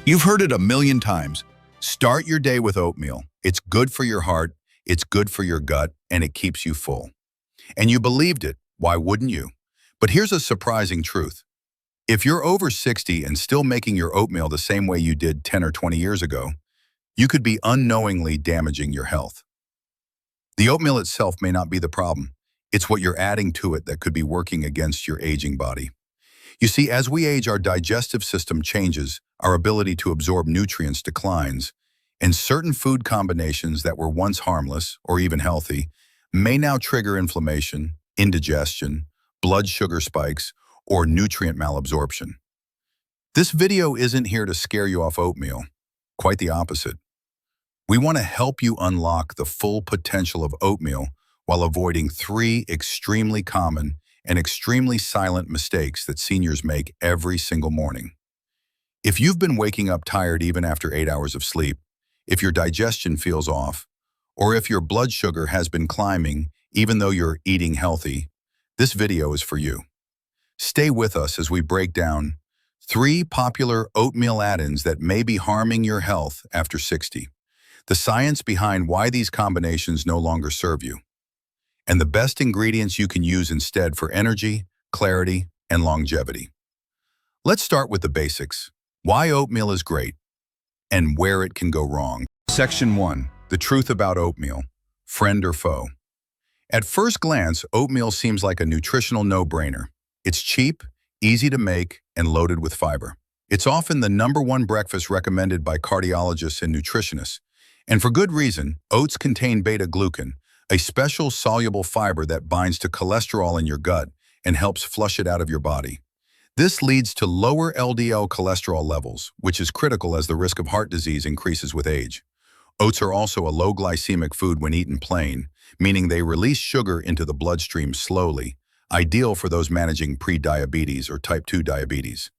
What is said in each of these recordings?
You've heard it a million times. Start your day with oatmeal. It's good for your heart, it's good for your gut, and it keeps you full. And you believed it. Why wouldn't you? But here's a surprising truth. If you're over 60 and still making your oatmeal the same way you did 10 or 20 years ago, you could be unknowingly damaging your health. The oatmeal itself may not be the problem. It's what you're adding to it that could be working against your aging body. You see, as we age, our digestive system changes, our ability to absorb nutrients declines, and certain food combinations that were once harmless or even healthy may now trigger inflammation, indigestion, blood sugar spikes, or nutrient malabsorption. This video isn't here to scare you off oatmeal. Quite the opposite. We want to help you unlock the full potential of oatmeal while avoiding three extremely common and extremely silent mistakes that seniors make every single morning. If you've been waking up tired even after 8 hours of sleep, if your digestion feels off, or if your blood sugar has been climbing even though you're eating healthy, this video is for you. Stay with us as we break down 3 popular oatmeal add-ins that may be harming your health after 60, the science behind why these combinations no longer serve you, and the best ingredients you can use instead for energy, clarity, and longevity. Let's start with the basics. Why oatmeal is great and where it can go wrong. Section 1. The truth about oatmeal. Friend or foe? At first glance, oatmeal seems like a nutritional no-brainer. It's cheap, easy to make, and loaded with fiber. It's often the #1 breakfast recommended by cardiologists and nutritionists. And for good reason. Oats contain beta-glucan, a special soluble fiber that binds to cholesterol in your gut and helps flush it out of your body. This leads to lower LDL cholesterol levels, which is critical as the risk of heart disease increases with age. Oats are also a low glycemic food when eaten plain, meaning they release sugar into the bloodstream slowly, ideal for those managing pre-diabetes or type 2 diabetes.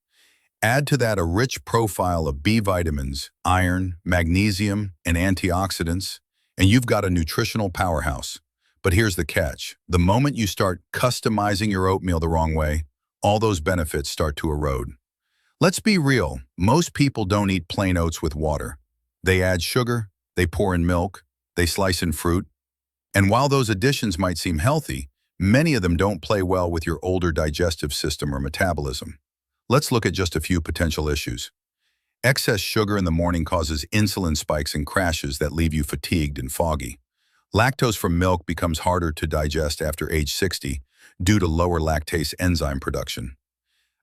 Add to that a rich profile of B vitamins, iron, magnesium, and antioxidants, and you've got a nutritional powerhouse. But here's the catch. The moment you start customizing your oatmeal the wrong way, all those benefits start to erode. Let's be real. Most people don't eat plain oats with water. They add sugar, they pour in milk, they slice in fruit. And while those additions might seem healthy, many of them don't play well with your older digestive system or metabolism. Let's look at just a few potential issues. Excess sugar in the morning causes insulin spikes and crashes that leave you fatigued and foggy. Lactose from milk becomes harder to digest after age 60 due to lower lactase enzyme production.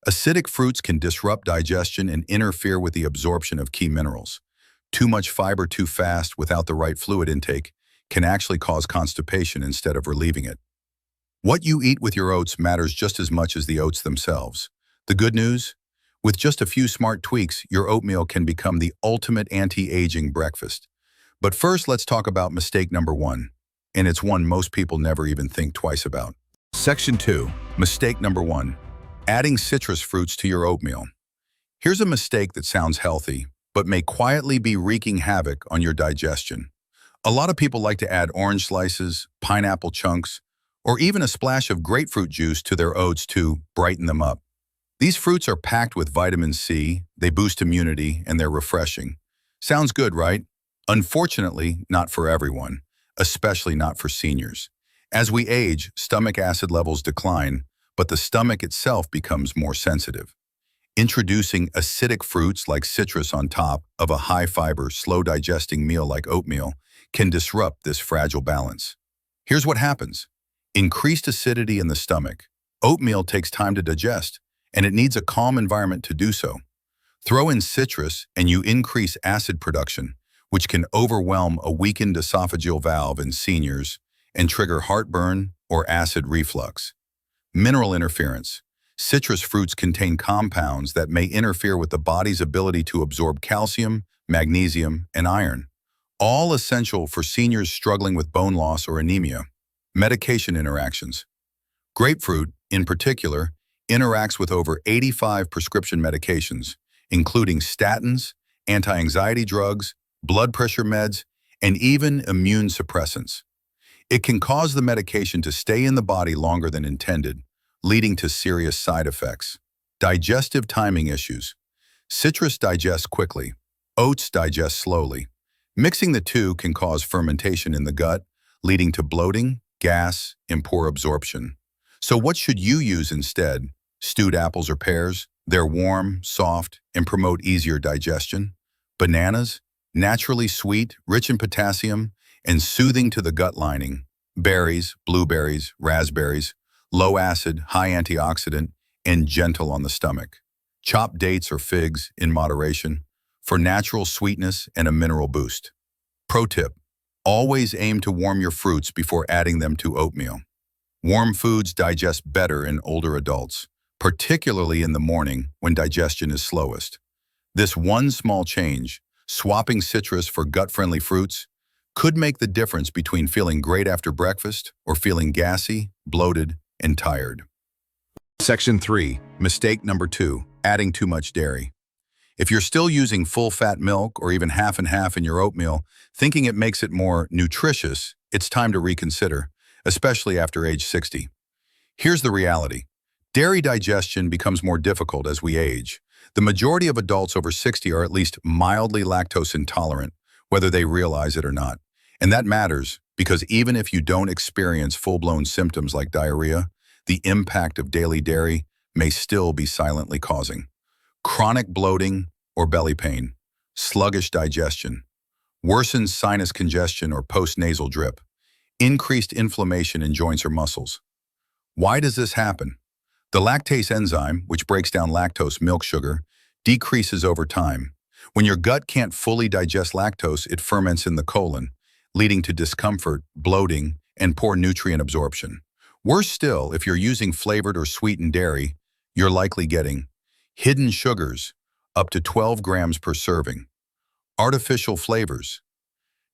Acidic fruits can disrupt digestion and interfere with the absorption of key minerals. Too much fiber too fast without the right fluid intake can actually cause constipation instead of relieving it. What you eat with your oats matters just as much as the oats themselves. The good news? With just a few smart tweaks, your oatmeal can become the ultimate anti-aging breakfast. But first, let's talk about mistake #1, and it's one most people never even think twice about. Section 2. Mistake #1. Adding citrus fruits to your oatmeal. Here's a mistake that sounds healthy, but may quietly be wreaking havoc on your digestion. A lot of people like to add orange slices, pineapple chunks, or even a splash of grapefruit juice to their oats to brighten them up. These fruits are packed with vitamin C, they boost immunity, and they're refreshing. Sounds good, right? Unfortunately, not for everyone, especially not for seniors. As we age, stomach acid levels decline, but the stomach itself becomes more sensitive. Introducing acidic fruits like citrus on top of a high-fiber, slow-digesting meal like oatmeal can disrupt this fragile balance. Here's what happens. Increased acidity in the stomach. Oatmeal takes time to digest, and it needs a calm environment to do so. Throw in citrus and you increase acid production, which can overwhelm a weakened esophageal valve in seniors and trigger heartburn or acid reflux. Mineral interference. Citrus fruits contain compounds that may interfere with the body's ability to absorb calcium, magnesium, and iron, all essential for seniors struggling with bone loss or anemia. Medication interactions. Grapefruit, in particular, interacts with over 85 prescription medications, including statins, anti-anxiety drugs, blood pressure meds, and even immune suppressants. It can cause the medication to stay in the body longer than intended, leading to serious side effects. Digestive timing issues. Citrus digests quickly. Oats digest slowly. Mixing the two can cause fermentation in the gut, leading to bloating, gas, and poor absorption. So what should you use instead? Stewed apples or pears? They're warm, soft, and promote easier digestion. Bananas? Naturally sweet, rich in potassium, and soothing to the gut lining. Berries, blueberries, raspberries, low acid, high antioxidant, and gentle on the stomach. Chopped dates or figs in moderation for natural sweetness and a mineral boost. Pro tip: always aim to warm your fruits before adding them to oatmeal. Warm foods digest better in older adults, particularly in the morning when digestion is slowest. This one small change, swapping citrus for gut-friendly fruits, could make the difference between feeling great after breakfast or feeling gassy, bloated, and tired. Section 3. Mistake number 2. Adding too much dairy. If you're still using full-fat milk or even half and half in your oatmeal, thinking it makes it more nutritious, it's time to reconsider, especially after age 60. Here's the reality. Dairy digestion becomes more difficult as we age. The majority of adults over 60 are at least mildly lactose intolerant, whether they realize it or not. And that matters because even if you don't experience full-blown symptoms like diarrhea, the impact of daily dairy may still be silently causing chronic bloating or belly pain, sluggish digestion, worsened sinus congestion or post-nasal drip, increased inflammation in joints or muscles. Why does this happen? The lactase enzyme, which breaks down lactose milk sugar, decreases over time. When your gut can't fully digest lactose, it ferments in the colon, leading to discomfort, bloating, and poor nutrient absorption. Worse still, if you're using flavored or sweetened dairy, you're likely getting hidden sugars, up to 12 grams per serving, artificial flavors,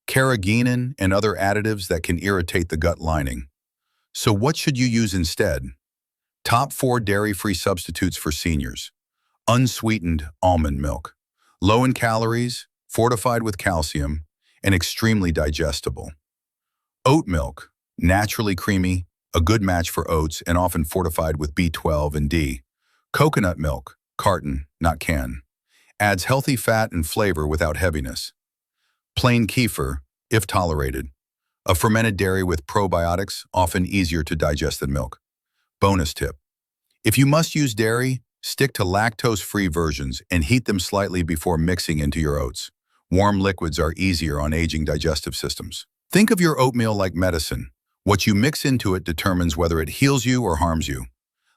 carrageenan, and other additives that can irritate the gut lining. So what should you use instead? Top 4 dairy-free substitutes for seniors. Unsweetened almond milk. Low in calories, fortified with calcium, and extremely digestible. Oat milk, naturally creamy, a good match for oats and often fortified with B12 and D. Coconut milk, carton, not can. Adds healthy fat and flavor without heaviness. Plain kefir, if tolerated. A fermented dairy with probiotics, often easier to digest than milk. Bonus tip: if you must use dairy, stick to lactose-free versions and heat them slightly before mixing into your oats. Warm liquids are easier on aging digestive systems. Think of your oatmeal like medicine. What you mix into it determines whether it heals you or harms you.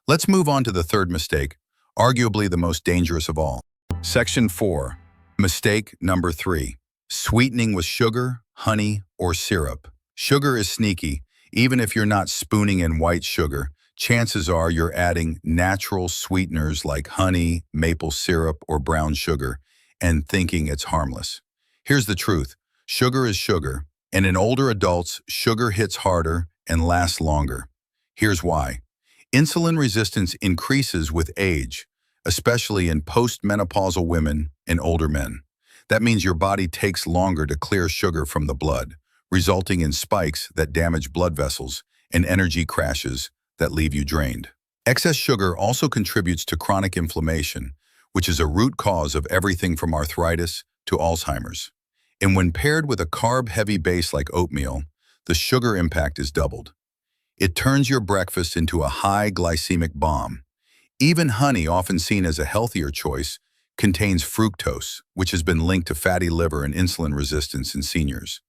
Let's move on to the third mistake, arguably the most dangerous of all. Section 4. Mistake number 3. Sweetening with sugar, honey, or syrup. Sugar is sneaky. Even if you're not spooning in white sugar, chances are you're adding natural sweeteners like honey, maple syrup, or brown sugar and thinking it's harmless. Here's the truth. Sugar is sugar, and in older adults, sugar hits harder and lasts longer. Here's why. Insulin resistance increases with age, especially in postmenopausal women and older men. That means your body takes longer to clear sugar from the blood, resulting in spikes that damage blood vessels and energy crashes that leave you drained. Excess sugar also contributes to chronic inflammation, which is a root cause of everything from arthritis to Alzheimer's. And when paired with a carb-heavy base like oatmeal, the sugar impact is doubled. It turns your breakfast into a high glycemic bomb. Even honey, often seen as a healthier choice, contains fructose, which has been linked to fatty liver and insulin resistance in seniors.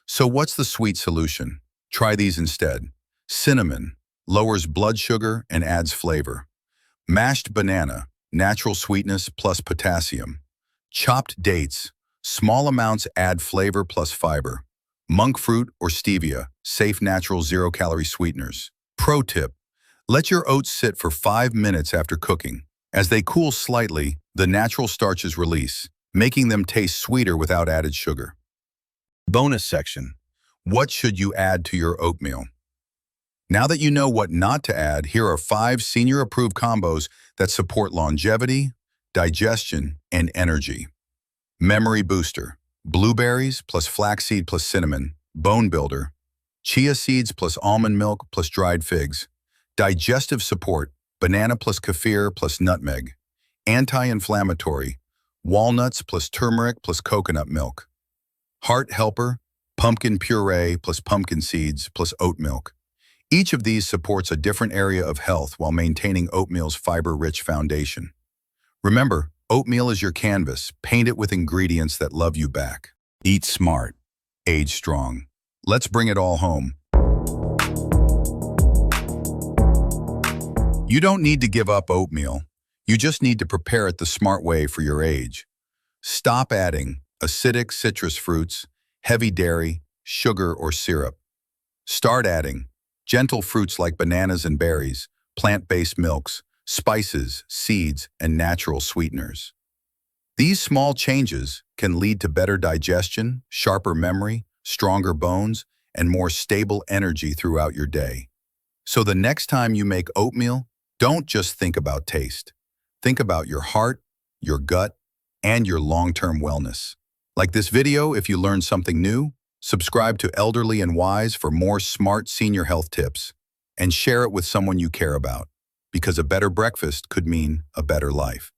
So what's the sweet solution? Try these instead. Cinnamon lowers blood sugar and adds flavor. Mashed banana, natural sweetness plus potassium. Chopped dates, small amounts add flavor plus fiber. Monk fruit or stevia, safe natural zero-calorie sweeteners. Pro tip: let your oats sit for 5 minutes after cooking. As they cool slightly, the natural starches release, making them taste sweeter without added sugar. Bonus section: what should you add to your oatmeal? Now that you know what not to add, here are 5 senior-approved combos that support longevity, digestion, and energy. Memory booster: blueberries plus flaxseed plus cinnamon, bone builder. Chia seeds plus almond milk plus dried figs. Digestive support: banana plus kefir plus nutmeg. Anti-inflammatory: walnuts plus turmeric plus coconut milk. Heart helper, pumpkin puree plus pumpkin seeds plus oat milk. Each of these supports a different area of health while maintaining oatmeal's fiber-rich foundation. Remember, oatmeal is your canvas. Paint it with ingredients that love you back. Eat smart. Age strong. Let's bring it all home. You don't need to give up oatmeal. You just need to prepare it the smart way for your age. Stop adding acidic citrus fruits, heavy dairy, sugar, or syrup. Start adding gentle fruits like bananas and berries, plant-based milks, spices, seeds, and natural sweeteners. These small changes can lead to better digestion, sharper memory, stronger bones, and more stable energy throughout your day. So the next time you make oatmeal, don't just think about taste. Think about your heart, your gut, and your long-term wellness. Like this video, if you learned something new, subscribe to Elderly and Wise for more smart senior health tips, and share it with someone you care about, because a better breakfast could mean a better life.